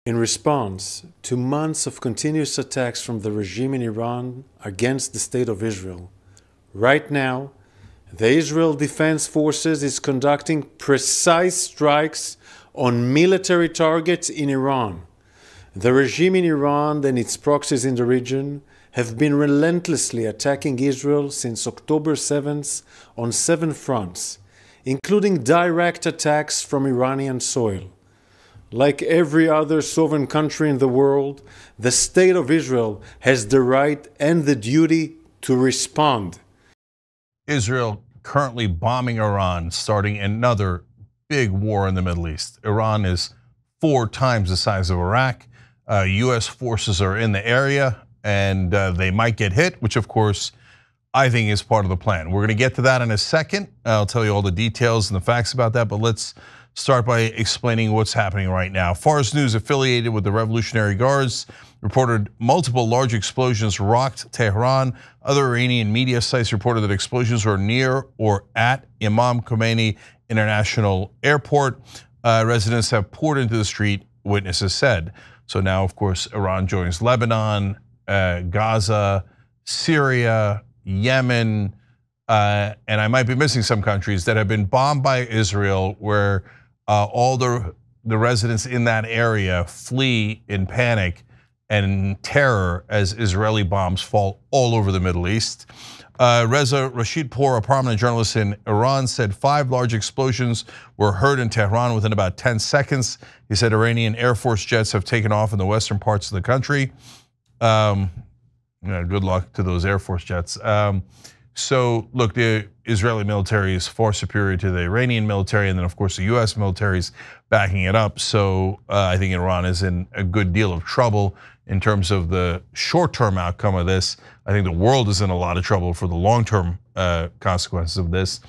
In response to months of continuous attacks from the regime in Iran against the State of Israel, right now, the Israel Defense Forces is conducting precise strikes on military targets in Iran. The regime in Iran and its proxies in the region have been relentlessly attacking Israel since October 7th on 7 fronts, including direct attacks from Iranian soil. Like every other sovereign country in the world, the State of Israel has the right and the duty to respond. Israel currently bombing Iran, starting another big war in the Middle East. Iran is 4 times the size of Iraq. US forces are in the area and they might get hit, which of course I think is part of the plan. We're gonna get to that in a second. I'll tell you all the details and the facts about that, but let's start by explaining what's happening right now. Fars News, affiliated with the Revolutionary Guards, reported multiple large explosions rocked Tehran. Other Iranian media sites reported that explosions were near or at Imam Khomeini International Airport. Residents have poured into the street, witnesses said. So now, of course, Iran joins Lebanon, Gaza, Syria, Yemen, and I might be missing some countries that have been bombed by Israel, where all the residents in that area flee in panic and terror as Israeli bombs fall all over the Middle East. Reza Rashidpour, a prominent journalist in Iran, said 5 large explosions were heard in Tehran within about 10 seconds. He said Iranian Air Force jets have taken off in the western parts of the country. Good luck to those Air Force jets. So look, the Israeli military is far superior to the Iranian military, and then of course the US military is backing it up. So I think Iran is in a good deal of trouble in terms of the short-term outcome of this. I think the world is in a lot of trouble for the long-term consequences of this.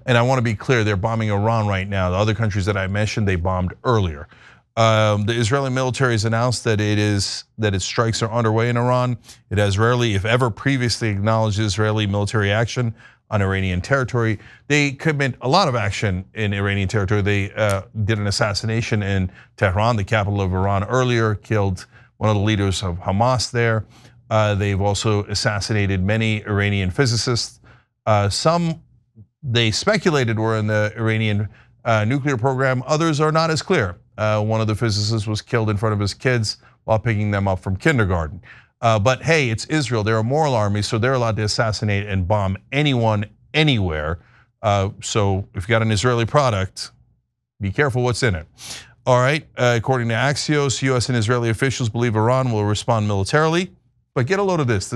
And I want to be clear, they're bombing Iran right now. The other countries that I mentioned, they bombed earlier. The Israeli military has announced that its strikes are underway in Iran. It has rarely, if ever, previously acknowledged Israeli military action on Iranian territory. They commit a lot of action in Iranian territory. They did an assassination in Tehran, the capital of Iran, earlier, killed one of the leaders of Hamas there. They've also assassinated many Iranian physicists. Some they speculated were in the Iranian nuclear program. Others are not as clear. One of the physicists was killed in front of his kids while picking them up from kindergarten. But hey, it's Israel. They're a moral army, so they're allowed to assassinate and bomb anyone, anywhere. So if you got an Israeli product, be careful what's in it. All right, according to Axios, US and Israeli officials believe Iran will respond militarily. But get a load of this.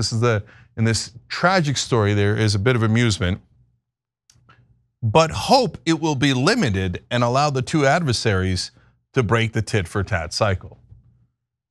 In this tragic story, there is a bit of amusement, but hope it will be limited and allow the 2 adversaries to break the tit for tat cycle.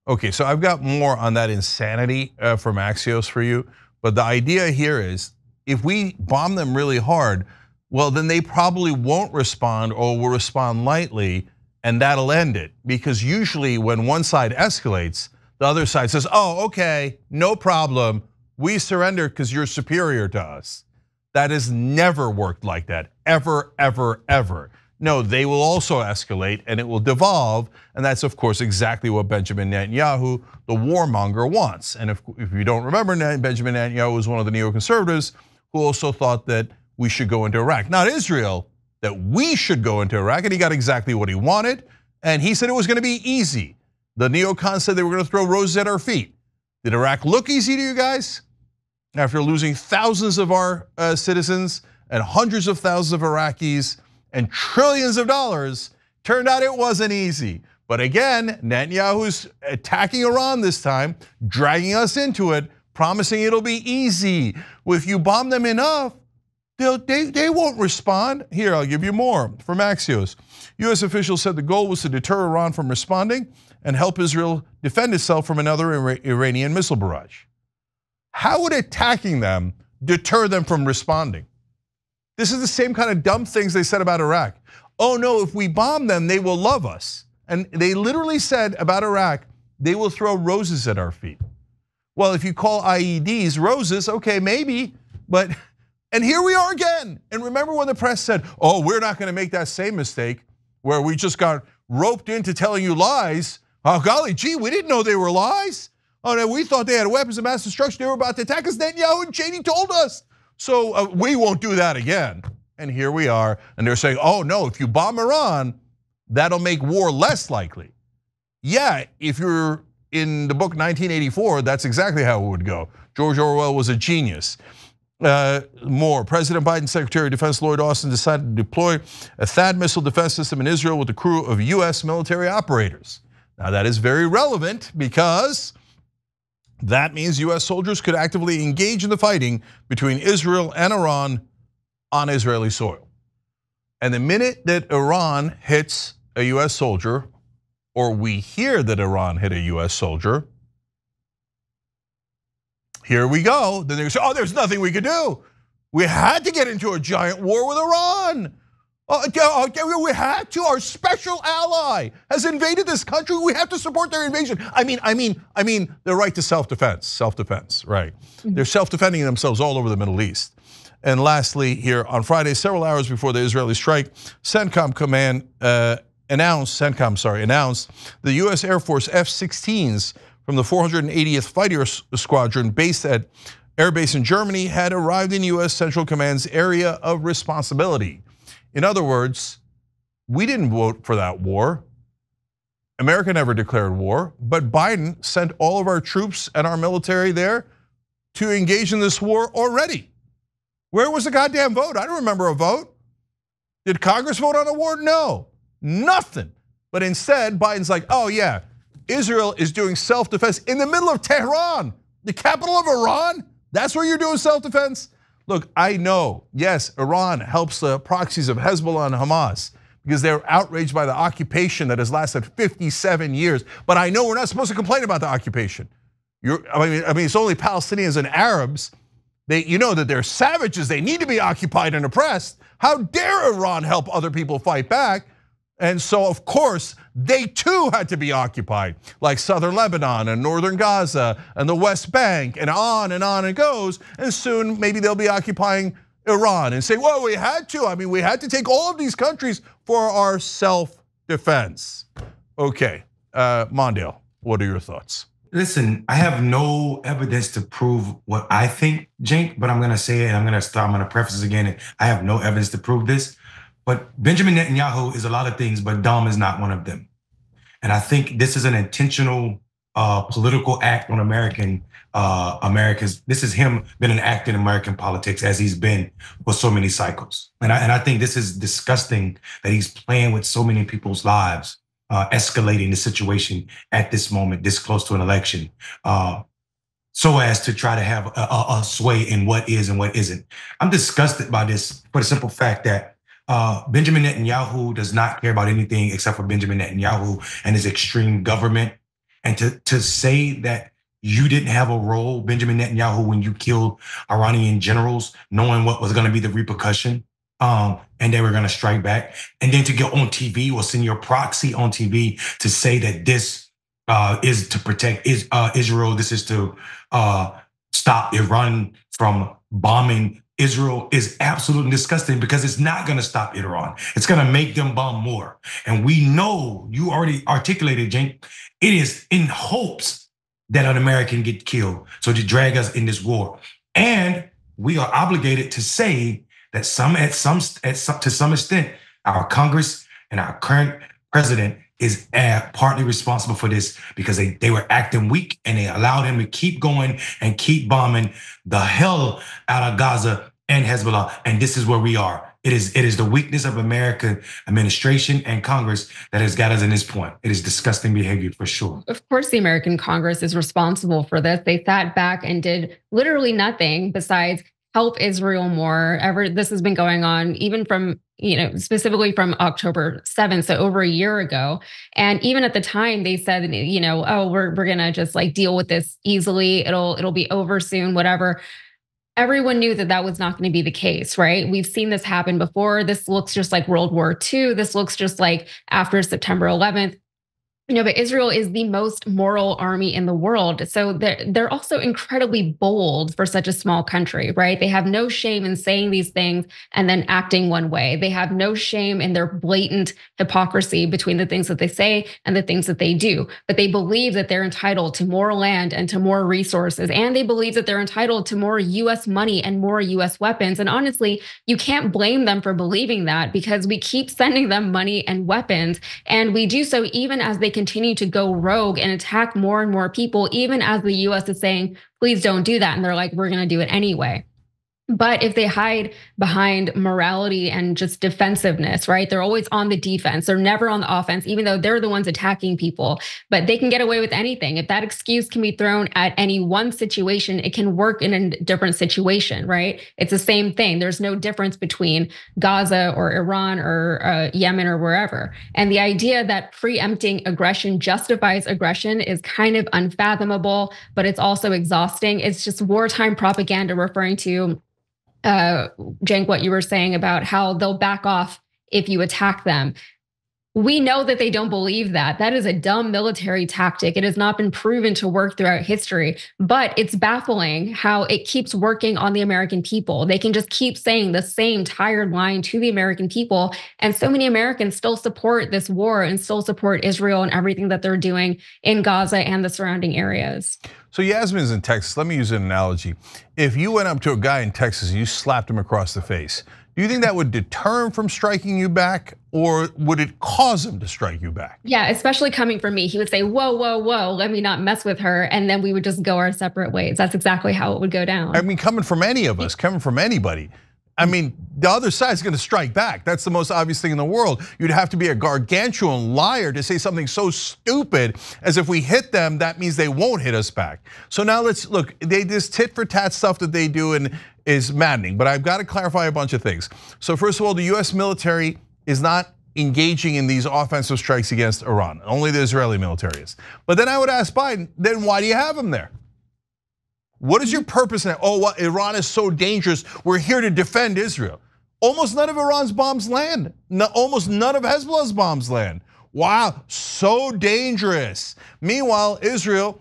Okay, so I've got more on that insanity from Axios for you, but the idea here is if we bomb them really hard, well, then they probably won't respond or will respond lightly, and that'll end it. Because usually when one side escalates, the other side says, oh, okay, no problem, we surrender because you're superior to us. That has never worked like that, ever, ever, ever. No, they will also escalate and it will devolve, and that's of course exactly what Benjamin Netanyahu, the warmonger, wants. And if you don't remember, Benjamin Netanyahu was one of the neoconservatives who also thought that we should go into Iraq. Not Israel, that we should go into Iraq, and he got exactly what he wanted, and he said it was gonna be easy. The neocons said they were gonna throw roses at our feet. Did Iraq look easy to you guys? After losing thousands of our citizens and hundreds of thousands of Iraqis and trillions of dollars, turned out it wasn't easy. But again, Netanyahu's attacking Iran this time, dragging us into it, promising it'll be easy. Well, if you bomb them enough, they won't respond. Here, I'll give you more from Axios. US officials said the goal was to deter Iran from responding and help Israel defend itself from another Iranian missile barrage. How would attacking them deter them from responding? This is the same kind of dumb things they said about Iraq. Oh no, if we bomb them, they will love us. And they literally said about Iraq, they will throw roses at our feet. Well, if you call IEDs roses, okay, maybe, but, and here we are again. And remember when the press said, oh, we're not gonna make that same mistake where we just got roped into telling you lies. Oh, golly gee, we didn't know they were lies. Oh, no, we thought they had weapons of mass destruction. They were about to attack us. Netanyahu and Cheney told us. So we won't do that again. And here we are. And they're saying, oh no, if you bomb Iran, that'll make war less likely. Yeah, if you're in the book 1984, that's exactly how it would go. George Orwell was a genius. More, President Biden's Secretary of Defense Lloyd Austin decided to deploy a THAAD missile defense system in Israel with a crew of US military operators. Now that is very relevant because that means US soldiers could actively engage in the fighting between Israel and Iran on Israeli soil. And the minute that Iran hits a US soldier, or we hear that Iran hit a US soldier, here we go. Then they say, oh, there's nothing we could do. We had to get into a giant war with Iran. We had to. Our special ally has invaded this country. We have to support their invasion. I mean, the right to self-defense, right? They're self-defending themselves all over the Middle East. And lastly, here on Friday, several hours before the Israeli strike, CENTCOM command announced the US Air Force F-16s from the 480th Fighter Squadron based at Air Base in Germany had arrived in US Central Command's area of responsibility. In other words, we didn't vote for that war. America never declared war, but Biden sent all of our troops and our military there to engage in this war already. Where was the goddamn vote? I don't remember a vote. Did Congress vote on the war? No, nothing. But instead, Biden's like, oh yeah, Israel is doing self-defense in the middle of Tehran, the capital of Iran. That's where you're doing self-defense? Look, I know, yes, Iran helps the proxies of Hezbollah and Hamas because they're outraged by the occupation that has lasted 57 years. But I know we're not supposed to complain about the occupation. I mean, it's only Palestinians and Arabs. You know that they're savages. They need to be occupied and oppressed. How dare Iran help other people fight back? And so, of course, they too had to be occupied, like southern Lebanon and northern Gaza and the West Bank, and on it goes. And soon, maybe they'll be occupying Iran and say, well, we had to. I mean, we had to take all of these countries for our self-defense. Okay, Mondale, what are your thoughts? Listen, I have no evidence to prove what I think, Cenk, but I'm gonna say it and I'm gonna preface this again. I have no evidence to prove this. But Benjamin Netanyahu is a lot of things, but dumb is not one of them. And I think this is an intentional political act on America's. This is him been an act in American politics as he's been for so many cycles. And I think this is disgusting that he's playing with so many people's lives, escalating the situation at this moment, this close to an election, so as to try to have a sway in what is and what isn't. I'm disgusted by this for the simple fact that Benjamin Netanyahu does not care about anything except for Benjamin Netanyahu and his extreme government. And to say that you didn't have a role, Benjamin Netanyahu, when you killed Iranian generals, knowing what was going to be the repercussion, and they were going to strike back, and then to go on TV or send your proxy on TV to say that this is to protect Israel, this is to stop Iran from bombing Israel is absolutely disgusting because it's not going to stop Iran. It's going to make them bomb more. And we know, you already articulated, Cenk, it is in hopes that an American get killed. So to drag us in this war. And we are obligated to say that to some extent, our Congress and our current president is partly responsible for this because they were acting weak and they allowed him to keep going and keep bombing the hell out of Gaza and Hezbollah. And this is where we are. It is the weakness of American administration and Congress that has got us in this point. It is disgusting behavior for sure. Of course, the American Congress is responsible for this. They sat back and did literally nothing besides help Israel more. This has been going on even from, specifically from October 7th, so over a year ago. And even at the time they said, oh, we're gonna just like deal with this easily. It'll be over soon, whatever. Everyone knew that was not going to be the case, right? We've seen this happen before. This looks just like World War II. This looks just like after September 11th. But Israel is the most moral army in the world. So they're also incredibly bold for such a small country, right? They have no shame in saying these things and then acting one way. They have no shame in their blatant hypocrisy between the things that they say and the things that they do. But they believe that they're entitled to more land and to more resources. And they believe that they're entitled to more US money and more US weapons. And honestly, you can't blame them for believing that, because we keep sending them money and weapons. And we do so even as they continue to go rogue and attack more and more people, even as the US is saying, please don't do that. And they're like, we're going to do it anyway. But if they hide behind morality and just defensiveness, right? They're always on the defense. They're never on the offense, even though they're the ones attacking people. But they can get away with anything. If that excuse can be thrown at any one situation, it can work in a different situation, right? It's the same thing. There's no difference between Gaza or Iran or Yemen or wherever. And the idea that preempting aggression justifies aggression is kind of unfathomable, but it's also exhausting. It's just wartime propaganda referring to Cenk, what you were saying about how they'll back off if you attack them. We know that they don't believe that. That is a dumb military tactic. It has not been proven to work throughout history, but it's baffling how it keeps working on the American people. They can just keep saying the same tired line to the American people. And so many Americans still support this war and still support Israel and everything that they're doing in Gaza and the surrounding areas. So Yasmin's in Texas. Let me use an analogy. If you went up to a guy in Texas and you slapped him across the face, do you think that would deter him from striking you back, or would it cause him to strike you back? Yeah, especially coming from me. He would say, whoa, whoa, whoa, let me not mess with her. And then we would just go our separate ways. That's exactly how it would go down. I mean, coming from any of us, coming from anybody, I mean, the other side's gonna strike back. That's the most obvious thing in the world. You'd have to be a gargantuan liar to say something so stupid as if we hit them, that means they won't hit us back. So now let's look, this tit for tat stuff that they do and is maddening, but I've got to clarify a bunch of things. So first of all, the US military is not engaging in these offensive strikes against Iran. Only the Israeli military is. But then I would ask Biden, then why do you have them there? What is your purpose now? Oh, what, Iran is so dangerous, we're here to defend Israel. Almost none of Iran's bombs land. Almost none of Hezbollah's bombs land. Wow, so dangerous. Meanwhile, Israel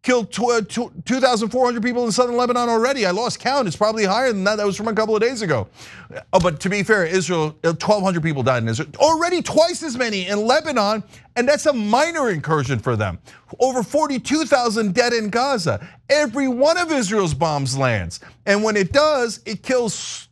killed 2,400 people in southern Lebanon already. I lost count, it's probably higher than that. That was from a couple of days ago. Oh, but to be fair, Israel, 1,200 people died in Israel. Already twice as many in Lebanon, and that's a minor incursion for them. Over 42,000 dead in Gaza. Every one of Israel's bombs lands. And when it does, it kills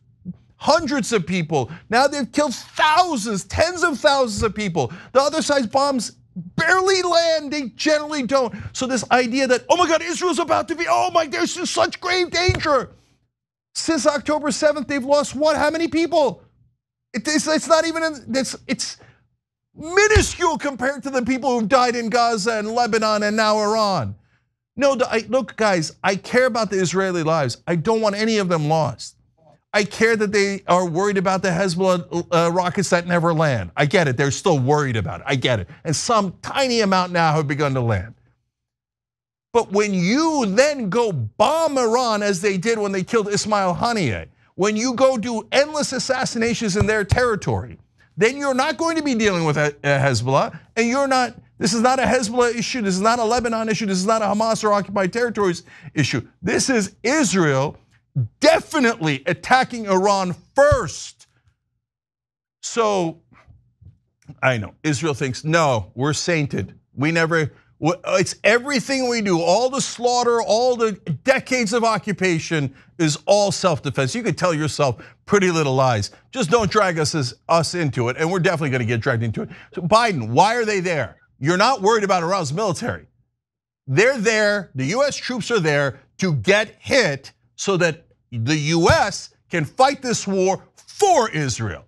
hundreds of people. Now they've killed thousands, tens of thousands of people. The other side's bombs barely land, they generally don't. So this idea that, oh my God, Israel's about to be, oh my, there's just such grave danger. Since October 7th, they've lost what, how many people? It's not even, it's minuscule compared to the people who've died in Gaza and Lebanon and now Iran. No, look guys, I care about the Israeli lives. I don't want any of them lost. I care that they are worried about the Hezbollah rockets that never land. I get it, they're still worried about it, I get it. And some tiny amount now have begun to land. But when you then go bomb Iran as they did when they killed Ismail Haniyeh, when you go do endless assassinations in their territory, then you're not going to be dealing with Hezbollah, and you're not, this is not a Hezbollah issue, this is not a Lebanon issue, this is not a Hamas or occupied territories issue. This is Israel definitely attacking Iran first. So I know Israel thinks, no, we're sainted. We never, it's everything we do, all the slaughter, all the decades of occupation is all self-defense. You could tell yourself pretty little lies. Just don't drag us into it, and we're definitely gonna get dragged into it. So Biden, why are they there? You're not worried about Iran's military. They're there, the US troops are there to get hit so that the US can fight this war for Israel.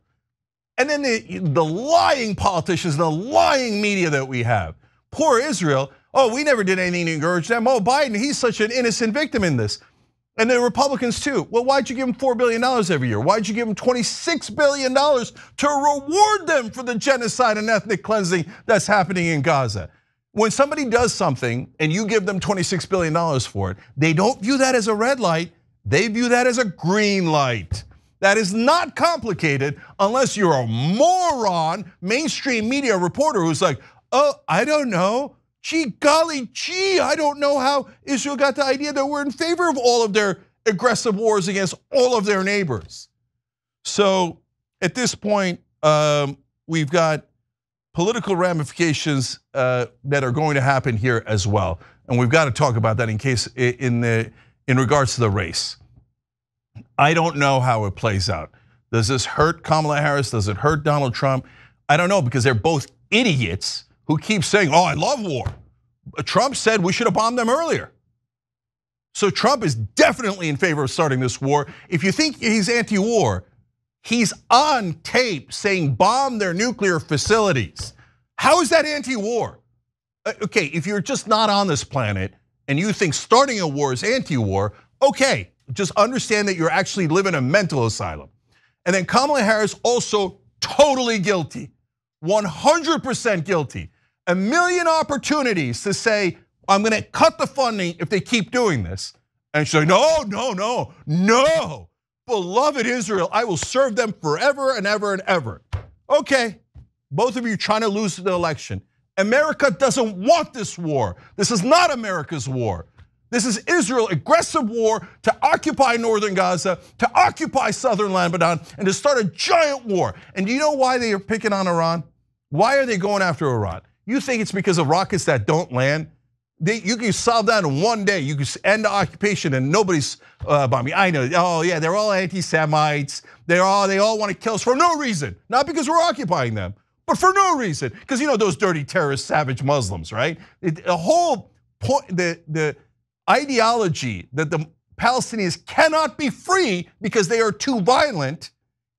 And then the lying politicians, the lying media that we have. Poor Israel, oh, we never did anything to encourage them. Oh, Biden, he's such an innocent victim in this. And the Republicans too. Well, why'd you give him $4 billion every year? Why'd you give him $26 billion to reward them for the genocide and ethnic cleansing that's happening in Gaza? When somebody does something and you give them $26 billion for it, they don't view that as a red light, they view that as a green light. That is not complicated unless you're a moron, mainstream media reporter who's like, Oh, I don't know. Gee, golly gee, I don't know how Israel got the idea that we're in favor of all of their aggressive wars against all of their neighbors. So at this point, we've got political ramifications that are going to happen here as well, and we've got to talk about that in regards to the race. I don't know how it plays out. Does this hurt Kamala Harris? Does it hurt Donald Trump? I don't know, because they're both idiots who keep saying, "Oh, I love war." Trump said we should have bombed them earlier. So Trump is definitely in favor of starting this war. If you think he's anti-war, he's on tape saying bomb their nuclear facilities. How is that anti-war? Okay, if you're just not on this planet and you think starting a war is anti-war, okay, just understand that you're actually living in a mental asylum. And then Kamala Harris also totally guilty, 100% guilty. A million opportunities to say, I'm gonna cut the funding if they keep doing this. And she's like, no, no, no, no. Beloved Israel, I will serve them forever and ever and ever. Okay, both of you trying to lose the election. America doesn't want this war. This is not America's war. This is Israel's aggressive war to occupy northern Gaza, to occupy southern Lebanon, and to start a giant war. And do you know why they are picking on Iran? Why are they going after Iran? You think it's because of rockets that don't land? You can solve that in one day. You can end the occupation and nobody's bombing. I know, oh yeah, they're all anti-Semites. They all want to kill us for no reason. Not because we're occupying them, but for no reason. Because you know those dirty terrorist, savage Muslims, right? The whole point, the ideology that the Palestinians cannot be free because they are too violent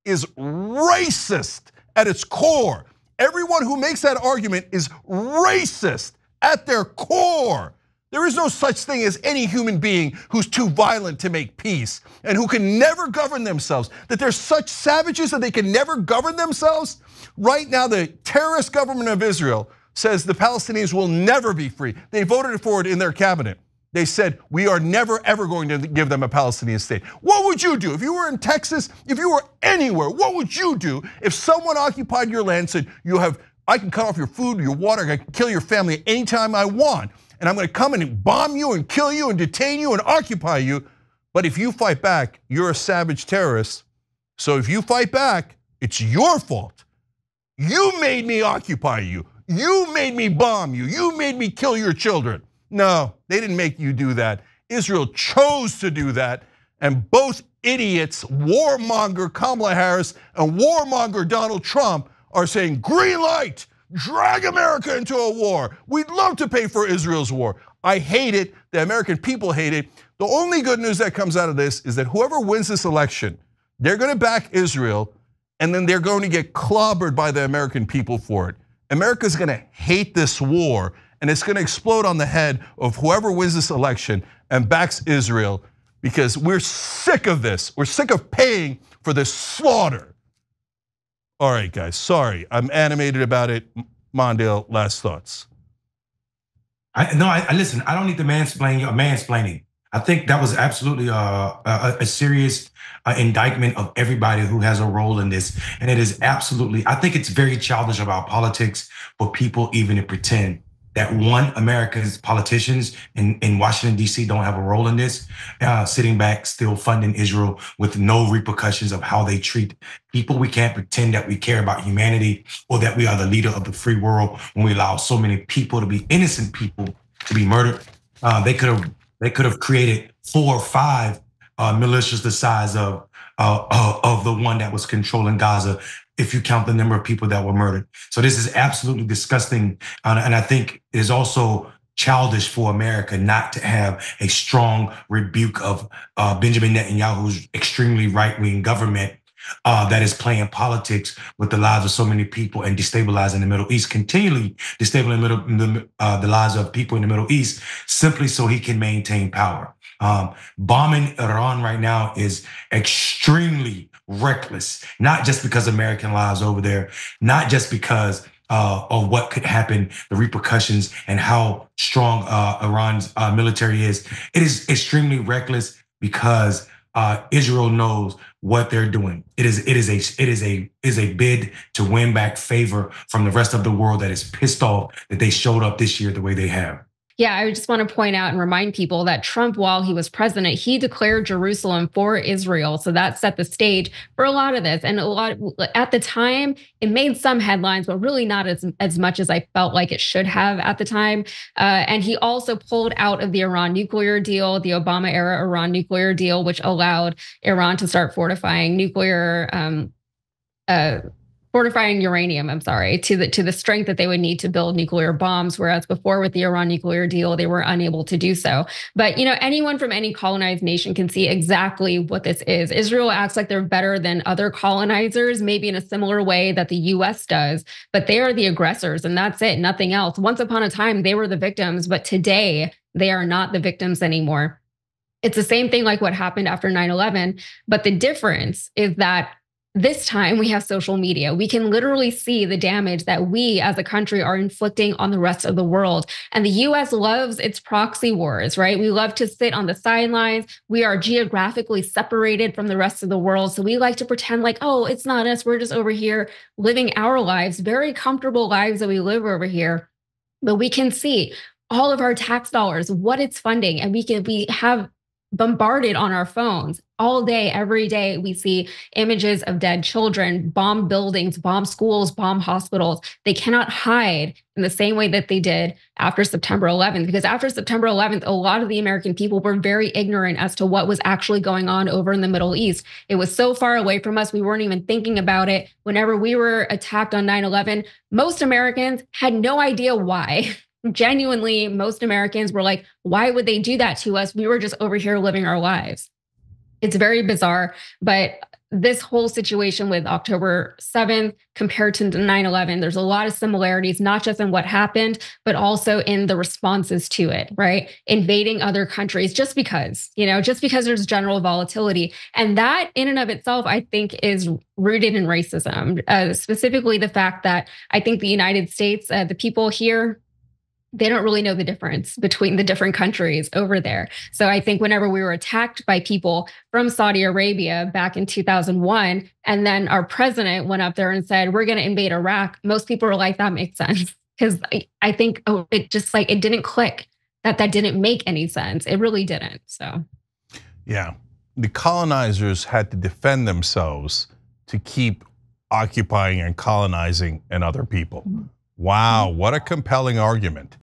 is racist at its core. Everyone who makes that argument is racist at their core. There is no such thing as any human being who's too violent to make peace and who can never govern themselves. That they're such savages that they can never govern themselves. Right now, the terrorist government of Israel says the Palestinians will never be free. They voted for it in their cabinet. They said, we are never ever going to give them a Palestinian state. What would you do if you were in Texas, if you were anywhere? What would you do if someone occupied your land and said, I can cut off your food, your water, I can kill your family anytime I want, and I'm gonna come in and bomb you and kill you and detain you and occupy you, but if you fight back, you're a savage terrorist. So if you fight back, it's your fault. You made me occupy you. You made me bomb you. You made me kill your children. No, they didn't make you do that. Israel chose to do that, and both idiots, warmonger Kamala Harris and warmonger Donald Trump, are saying green light, drag America into a war. We'd love to pay for Israel's war. I hate it, the American people hate it. The only good news that comes out of this is that whoever wins this election, they're gonna back Israel, and then they're going to get clobbered by the American people for it. America's gonna hate this war, and it's gonna explode on the head of whoever wins this election and backs Israel, because we're sick of this. We're sick of paying for this slaughter. All right, guys, sorry, I'm animated about it. Mondale, last thoughts. Listen, I don't need the mansplaining. I think that was absolutely a serious indictment of everybody who has a role in this. And it is absolutely, I think it's very childish about politics for people even to pretend that America's politicians in Washington, D.C. don't have a role in this, sitting back, still funding Israel with no repercussions of how they treat people. We can't pretend that we care about humanity or that we are the leader of the free world when we allow so many people to be innocent people to be murdered. They could have created 4 or 5 militias the size of the one that was controlling Gaza, if you count the number of people that were murdered. So this is absolutely disgusting. And I think it is also childish for America not to have a strong rebuke of Benjamin Netanyahu's extremely right-wing government that is playing politics with the lives of so many people and destabilizing the Middle East, continually destabilizing the lives of people in the Middle East, simply so he can maintain power. Bombing Iran right now is extremely reckless, not just because American lives over there, not just because of what could happen, the repercussions, and how strong Iran's military is. It is extremely reckless because Israel knows what they're doing. It is a bid to win back favor from the rest of the world that is pissed off that they showed up this year the way they have. Yeah, I just want to point out and remind people that Trump, while he was president, he declared Jerusalem for Israel. So that set the stage for a lot of this. And at the time, it made some headlines, but really not as much as I felt like it should have at the time. And he also pulled out of the Iran nuclear deal, the Obama era Iran nuclear deal, which allowed Iran to start fortifying fortifying uranium, to the strength that they would need to build nuclear bombs, whereas before with the Iran nuclear deal, they were unable to do so. But anyone from any colonized nation can see exactly what this is. Israel acts like they're better than other colonizers, maybe in a similar way that the US does, but they are the aggressors, and that's it, nothing else. Once upon a time, they were the victims, but today they are not the victims anymore. It's the same thing like what happened after 9/11, but the difference is that this time we have social media. We can literally see the damage that we as a country are inflicting on the rest of the world. And the US loves its proxy wars, right? We love to sit on the sidelines. We are geographically separated from the rest of the world. So we like to pretend like, oh, it's not us. We're just over here living our lives, very comfortable lives that we live over here. But we can see all of our tax dollars, what it's funding, and we have bombarded on our phones all day, every day. We see images of dead children, bomb buildings, bomb schools, bomb hospitals. They cannot hide in the same way that they did after September 11th, because after September 11th, a lot of the American people were very ignorant as to what was actually going on over in the Middle East. It was so far away from us. We weren't even thinking about it. Whenever we were attacked on 9/11, most Americans had no idea why. Genuinely, most Americans were like, why would they do that to us? We were just over here living our lives. It's very bizarre, but this whole situation with October 7th compared to 9/11, there's a lot of similarities, not just in what happened, but also in the responses to it, right? Invading other countries just because there's general volatility. And that in and of itself, I think, is rooted in racism, specifically the fact that I think the United States, the people here, they don't really know the difference between the different countries over there. So I think whenever we were attacked by people from Saudi Arabia back in 2001, and then our president went up there and said, we're going to invade Iraq, most people were like, that makes sense. Because I think it didn't click, that didn't make any sense. It really didn't. So, yeah, the colonizers had to defend themselves to keep occupying and colonizing and other people. Wow, what a compelling argument.